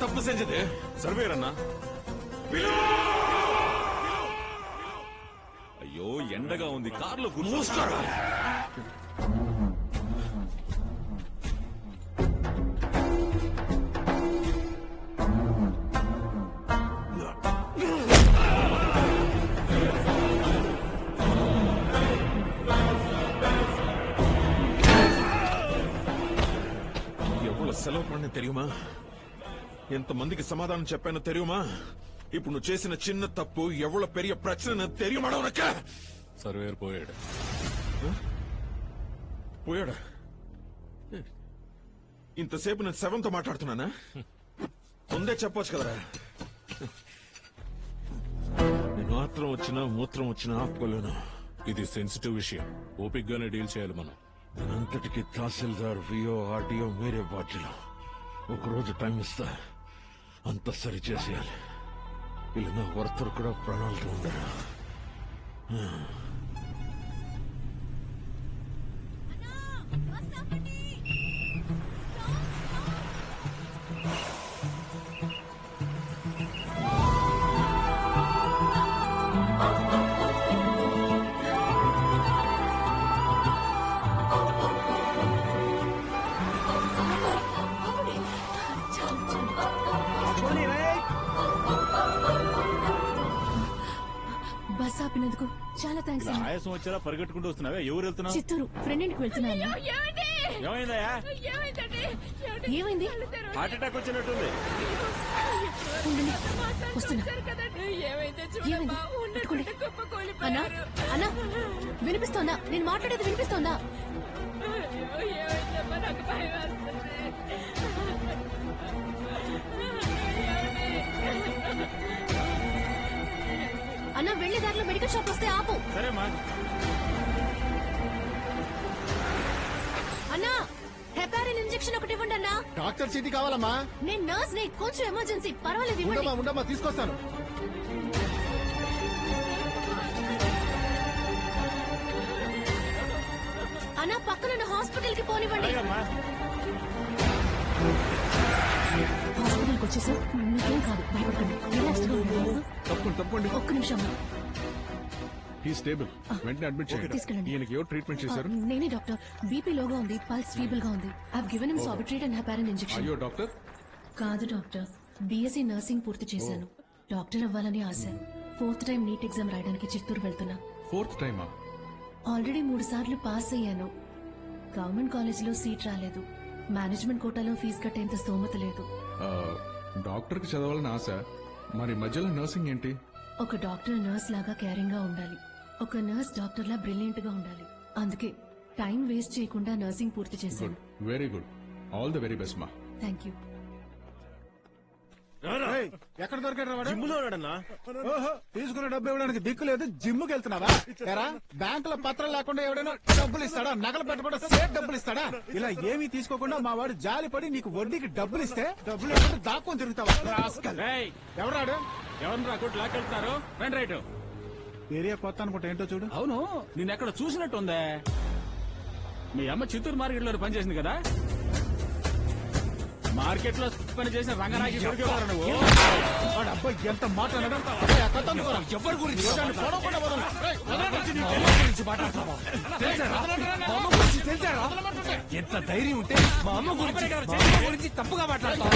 తప్పు సెంజది సర్వేర్ అన్నా అయ్యో ఎండగా ఉంది కార్లో కూర్చోరా సెలవు పడిన తెలియమా ఎంతమందికి సమాధానం చెప్పానో తెలియమా ఇప్పుడు నువ్వు చేసిన చిన్న తప్పు ఎవరో పెరియ ప్రశ్న తెలియమడవనక్క సర్వేర్ పోయాడు పోయాడా ఇంతసేపు నేను శవంతో మాట్లాడుతున్నానా ముందే చెప్పొచ్చు కదరా నేను ఆత్రం వచ్చినా మూత్రం వచ్చినా ఆపుకోలేను ఇది సెన్సిటివ్ విషయం ఓపిక్ గానే డీల్ చేయాలి మనం అంతటికి తహసీల్దార్ విఓ ఆర్డీఓ మీరే బాధ్యులు ఒకరోజు టైం ఇస్తా అంత సరి చేసేయాలి ఇలా నా వర్తలు కూడా ప్రాణాలతో ఉండరు బస్ ఆపినందుకు చాలా థ్యాంక్స్ అండి. ఆయాసం వచ్చేలా పరిగెట్టుకుంటూ వస్తున్నావా? ఎవరు వెళ్తున్నావు? చిత్తూరు ఫ్రెండ్ ఇంటికి వెళ్తున్నాను. ఏమైందయ్యా? ఏమైంది? హార్ట్ అటాక్ వచ్చినట్టుంది. ఉండండి, వస్తున్నా. ఏమైంది? పెట్టుకోండి. అన్నా అన్నా వినిపిస్తోందా? నేను మాట్లాడేది వినిపిస్తోందా? అన్నా వెళ్లే దారిలో మెడికల్ షాప్ వస్తే ఆపు. సరేమ్మా. అన్నా హెపారిన్ ఇంజెక్షన్ ఒకటి ఇవ్వండి అన్నా. డాక్టర్ చీటీ కావాలమ్మా. నేను నర్స్ ని, కొంచెం ఎమర్జెన్సీ. పర్వాలేదు ఇవ్వండి. ఉండమ్మా తీసుకొస్తాను. అన్నా పక్కన హాస్పిటల్ కి పోనివ్వండి. హాస్పిటల్కి వచ్చేసాం, మీకేం కాదు, భయపడకండి. రిలాక్స్డ్ గా ఉండండి. తప్పకుండా ఒక్క నిమిషం స్టేబుల్. వెంటనే అడ్మిట్ చేయండి. తీసుకెళ్ళండి. ఈయనకి ఎవరు ట్రీట్మెంట్ చేశారు? నేనే డాక్టర్. బీపీ లోగా ఉంది, పల్స్ స్టేబుల్ గా ఉంది. I have given him sorbitrate and heparin injection. అయ్యో డాక్టర్. కాదు డాక్టర్, బీఎస్సీ నర్సింగ్ పూర్తి చేశాను. డాక్టర్ అవ్వాలని ఆశ. 4th టైం నీట్ ఎగ్జామ్ రాయడానికి చిత్తూరు వెళ్తున్నా. 4th టైమా? ఆల్రెడీ 3 సార్లు పాస్ అయ్యాను. గవర్నమెంట్ కాలేజ్ లో సీట్ రాలేదు. మేనేజ్మెంట్ కోటాలో ఫీజు కట్టేంత స్తోమత లేదు. డాక్టర్ కి చదవాలని ఆశ, మరి మధ్యలో నర్సింగ్ ఏంటి? ఒక డాక్టర్ నర్స్ లాగా కేరింగ్ గా ఉండాలి. ఒక నర్స్ డాక్టర్ లా బ్రిలియంట్ గా ఉండాలి. అందుకే టైం వేస్ట్ చేయకుండా నర్సింగ్ పూర్తి చేశాను. Very good. All the very best మా. Thank you. ఎక్కడ దొరికాడు వాడు? జిమ్ లో ఉన్నాడన్నా. ఓహో, తీసుకున్న డబ్బు ఇవ్వడానికి దిక్కు లేదు, జిమ్ కి వెళ్తున్నావా? బ్యాంక్ లో పత్రం లేకుండా ఎవడైనా డబ్బులు ఇస్తాడా? నగలు పెట్టకుండా సేట్ డబ్బులు ఇస్తాడా? ఇలా ఏమీ తీసుకోకుండా మా వాడు జాలి పడి నీకు వడ్డీకి డబ్బులు ఇస్తే డబ్బులు ఇవ్వకుండా దాక్కొని తిరుగుతావా? ఎవరాడు? ఎవరిని రాకుండా లాకెళ్తున్నారు? రండి రైట్. ఏరియా కొత్త అనుకుంటా, ఏంటో చూడు. అవును, నిన్నెక్కడ చూసినట్టుందే. మీ అమ్మ చిత్తూరు మార్కెట్ లో పనిచేసింది కదా? మార్కెట్ లో పని చేసిన రంగనాయకి దొరికేవారు నువ్వు. వాడు అబ్బాయి ఎంత మాట అనడం. ఎవరి గురించి ఎంత ధైర్యం ఉంటే మా అమ్మ గురించి తప్పుగా మాట్లాడతావు.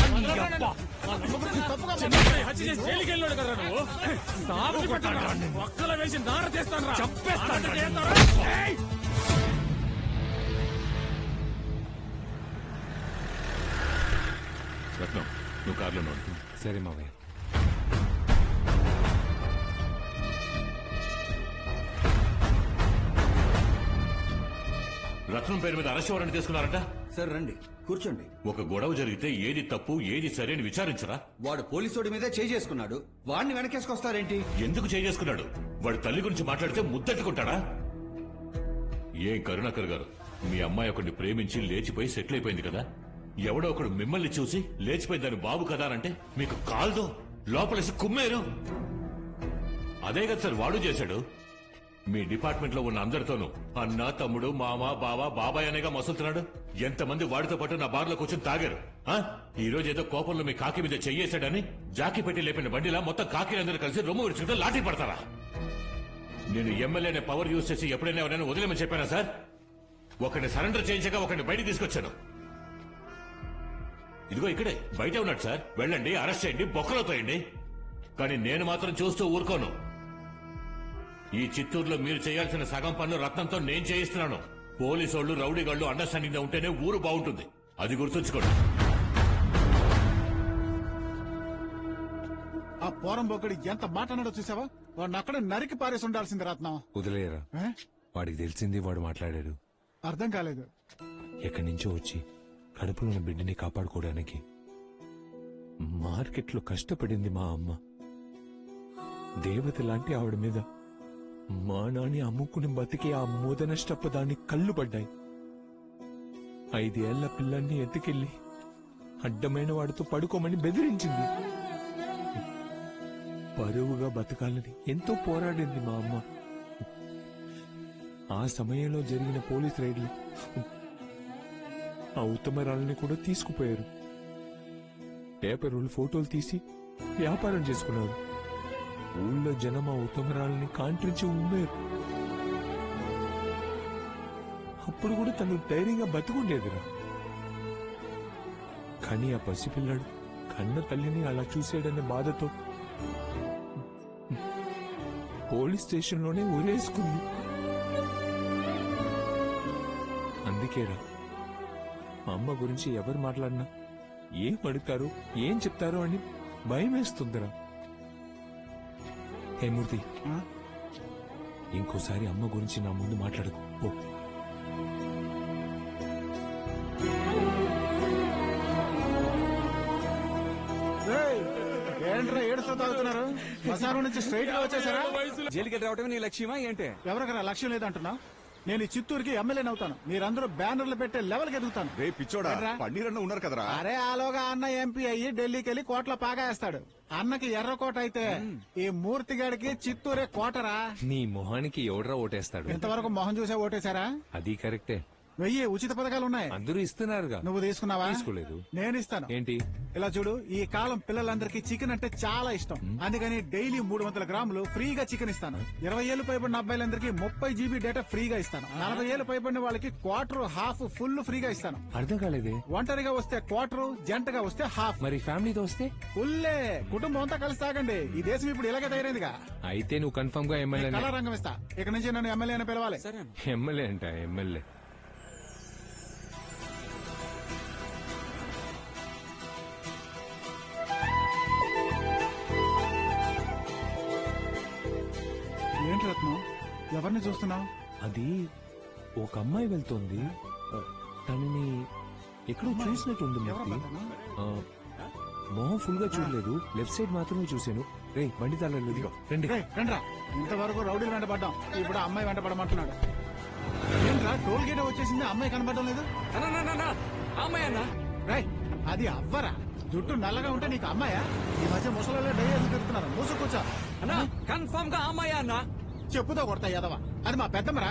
హత్య చేసి జైలుకి వెళ్ళాడు కదా నువ్వు. సాగు కొట్టాను, ఒక్కల వేసి నార చేస్తాను, చంపేస్తాను. రత్నం, నువ్వు కార్లో నోడు. సరే మావయ్య. రత్నం పేరు మీద అరెస్ట్ వారెంట్ తీసుకున్నారంట. సార్ రండి, కూర్చోండి. ఒక గొడవ జరిగితే ఏది తప్పు ఏది సరి అని విచారించరా? వాడు పోలీసోడి మీదే చేసుకున్నాడు, వాడిని వెనకేసుకొస్తారేంటి? ఎందుకు చేసుకున్నాడు? వాడి తల్లి గురించి మాట్లాడితే ముద్దెట్టుకుంటాడా? ఏం కరుణాకర్ గారు, మీ అమ్మాయి ఒకడిని ప్రేమించి లేచిపోయి సెటిల్ అయిపోయింది కదా. ఎవడో ఒకడు మిమ్మల్ని చూసి లేచిపోయి దాని బాబు కదా అంటే మీకు కాల్దో లోపలేసి కుమ్మేరు. అదే కదా సార్ వాడు చేశాడు. మీ డిపార్ట్మెంట్ లో ఉన్న అందరితోనూ అన్న తమ్ముడు మామ బావ బాబాయ్ అనేగా మసులుతున్నాడు. ఎంతమంది వాడితో పాటు నా బార్లో కూర్చొని తాగారు. ఈ రోజు ఏదో కోపంలో మీ కాకి మీద చెయ్యేశాడని జాకి పెట్టి లేపిన బండిలా మొత్తం కాకిలందరూ కలిసి రొమ్ము విరుచుకుంటే లాఠీ పడతారా? నేను ఎమ్మెల్యేనే పవర్ యూజ్ చేసి ఎప్పుడైనా ఎవరైనా వదిలేమని చెప్పానా సార్? ఒకరిని సరెండర్ చేయించగా ఒకరిని బయట తీసుకొచ్చాను. ఇదిగో ఇక్కడే బయట ఉన్నాడు సార్. వెళ్ళండి, అరెస్ట్ చేయండి, బొక్కలో తోయండి. కానీ నేను మాత్రం చూస్తూ ఊరుకోను. ఈ చిత్తూరులో మీరు చేయాల్సిన సగం పన్ను రత్నంతో నేను చేయిస్తున్నాను. పోలీసోళ్లు రౌడీగాళ్లు అండర్స్టాండింగ్ గా ఉంటేనే ఊరు బాగుంటుంది. అది గుర్తుంచుకోండి. ఆ పోరం బొక్కడి ఎంత మాట అన్నాడో చూసావా? వాడిని అక్కడ నరికి పారేసి ఉండాల్సింది రత్నం. వదిలేరా, ఏ? వాడికి తెలిసింది వాడు మాట్లాడాడు. అర్థం కాలేదు. ఎక్కడి నుంచో వచ్చి కడుపులో ఉన్న బిడ్డని కాపాడుకోవడానికి మార్కెట్లో కష్టపడింది మా అమ్మ. దేవత లాంటి ఆవిడ మీద మా నాని అమ్ముకుని బతికి ఆ మూదనష్టపు దాన్ని కళ్ళు పడ్డాయి. 5 ఏళ్ల పిల్లాన్ని ఎత్తుకెళ్లి అడ్డమైన వాడితో పడుకోమని బెదిరించింది. పరువుగా బతకాలని ఎంతో పోరాడింది మా అమ్మ. ఆ సమయంలో జరిగిన పోలీస్ రైడ్లు ఆ ఉత్తమరాలని కూడా తీసుకుపోయారు. పేపర్లు ఫోటోలు తీసి వ్యాపారం చేసుకున్నారు. ఊళ్ళో జనం ఆ ఉత్తమరాలని కాంట్రించి ఉన్నారు. అప్పుడు కూడా తను ధైర్యంగా బతుకుండేదిరా. కానీ ఆ పసిపిల్లాడు కన్న తల్లిని అలా చూసాడనే బాధతో పోలీస్ స్టేషన్లోనే ఊరేసుకుంది. అందుకేరా మా అమ్మ గురించి ఎవరు మాట్లాడినా ఏం అడుగుతారో ఏం చెప్తారో అని భయం వేస్తుందిరా. హే మూర్తి, ఆ? ఇంకోసారి అమ్మ గురించి నా ముందు మాట్లాడకు పో. ఏయ్, ఏంట్రా ఏడుస్తూ తాగుతున్నారు? శ్మశానం నుంచి స్ట్రైట్ గా వచ్చేసారా? జైలుకి రావటమే నీ లక్ష్యమా ఏంటి? ఎవరికైనా లక్ష్యం లేదంటున్నా? నేను ఈ చిత్తూరుకి ఎమ్మెల్యేని అవుతాను. మీరందరూ బ్యానర్లు పెట్టే లెవెల్కి ఎదుగుతాను. రే పిచ్చోడా, ఏంట్రా? పన్నీరన్న ఉన్నారు కదరా. అరే ఆలోగా అన్న ఎంపీ అయ్యి ఢిల్లీకి వెళ్లి కోట్ల పాగా వేస్తాడు. అన్నకి ఎర్రకోట అయితే ఈ మూర్తిగాడికి చిత్తూరే కోటరా. నీ మొహానికి ఎవడ్రా ఓటేస్తాడు? ఇంతవరకు మొహం చూసే ఓటేశారా? అది కరెక్టే. 1000 ఉచిత పథకాలు ఉన్నాయి. అందరూ ఇస్తున్నారుగా. నువ్వు తీసుకున్నావా? తీసుకోలేదు. నేను ఇస్తాను. ఏంటి? ఇలా చూడు, ఈ కాలం పిల్లలందరికీ చికెన్ అంటే చాలా ఇష్టం. అందుకని డైలీ 300 గ్రాములు ఫ్రీగా చికెన్ ఇస్తాను. 20 ఏళ్లు పైబడిన అబ్బాయిలందరికీ 30 GB డేటా ఫ్రీగా ఇస్తాను. 40 ఏళ్లు పైబడిన వాళ్ళకి క్వార్టర్ హాఫ్ ఫుల్ ఫ్రీగా ఇస్తాను. అర్థం కాలేదే. ఒంటరిగా వస్తే క్వార్టర్, జంటగా వస్తే హాఫ్. మరి ఫ్యామిలీతో వస్తే? ఫుల్లే, కుటుంబం అంతా కలిసి తాగండి. ఈ దేశం ఇప్పుడు ఇలాగే తయారైందిగా. అయితే నువ్వు కన్ఫర్మ్ గా ఎమ్మెల్యే. కళా రంగం ఇస్తా. ఇక నుంచి నన్ను ఎమ్మెల్యే అని పిలవాలి. ఎమ్మెల్యే అంట ఎమ్మెల్యే. ఏంటి రత్నం, ఎవరిని చూస్తున్నావు? అది ఒక అమ్మాయి వెళ్తోంది. తనని ఎక్కడో చూసినట్టుంది మూర్తి. మొహం ఫుల్ గా చూడలేదు, లెఫ్ట్ సైడ్ మాత్రమే చూశాను. రే బండి తాళలేదు. రండి. రేయ్, రండ్రా. ఇంతవరకు రౌడీలు వెంటపడ్డాం, ఇప్పుడు అమ్మాయి వెంటపడమంటున్నాడు. ఏంట్రా, టోల్ గేట్ వచ్చేసింది, అమ్మాయి కనపడడం లేదు. అమ్మాయి అన్న రేయ్, అది అవ్వరా? జుట్టు నల్లగా ఉంటే నీకు అమ్మాయా? ఈ మధ్య ముసలలో డై ఎందుకు తిరుగుతున్నారు? మూసు కూర్చో. అన్నా కన్ఫర్మ్ గా అమ్మాయి అన్న. చెప్పుతో కొడతా ఎదవా. అది మా పెద్దమ్మరా.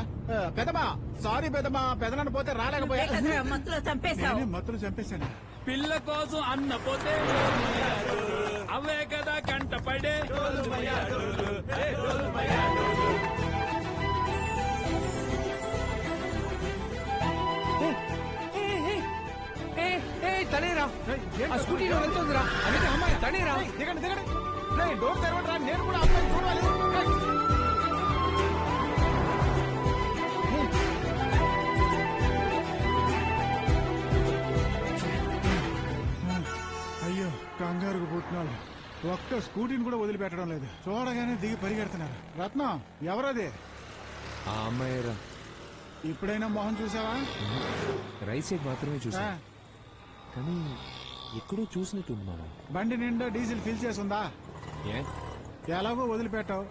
పెద్దమా, సారీ పెద్దమా, పెదనని పోతే రాలేకపోయా. మత్తులో చంపేశావు. నేనే మత్తులు చంపేశాను. పిల్ల కోసం అన్న పోతే అవే కదా కంట పడే. తనేరా రేయ్, ఏంట్రా? ఆ స్కూటీలో వెళ్తుందిరా. అదే అమ్మాయి. తనేరా. రేయ్, దిగండి దిగండి. రేయ్, డోర్ తెరవండిరా, నేను కూడా అమ్మాయిని చూడాలి. రేయ్. అయ్యో, కంగారుకు పుట్టినాళ్ళు. ఒక్క స్కూటీని కూడా వదిలిపెట్టడం లేదు. చూడగానే దిగి పరిగెడుతున్నారు. రత్నం, ఎవరది? ఆ అమ్మాయిరా. ఇప్పుడైనా మొహం చూసావా? రైట్ సైడ్ మాత్రమే ఆ, చూసా. కానీ ఎక్కడో చూసినట్టుంది మామ. బండి నిండా డీజిల్ ఫిల్ చేసుందా? ఏ ఎలాగో వదిలిపెట్టావు.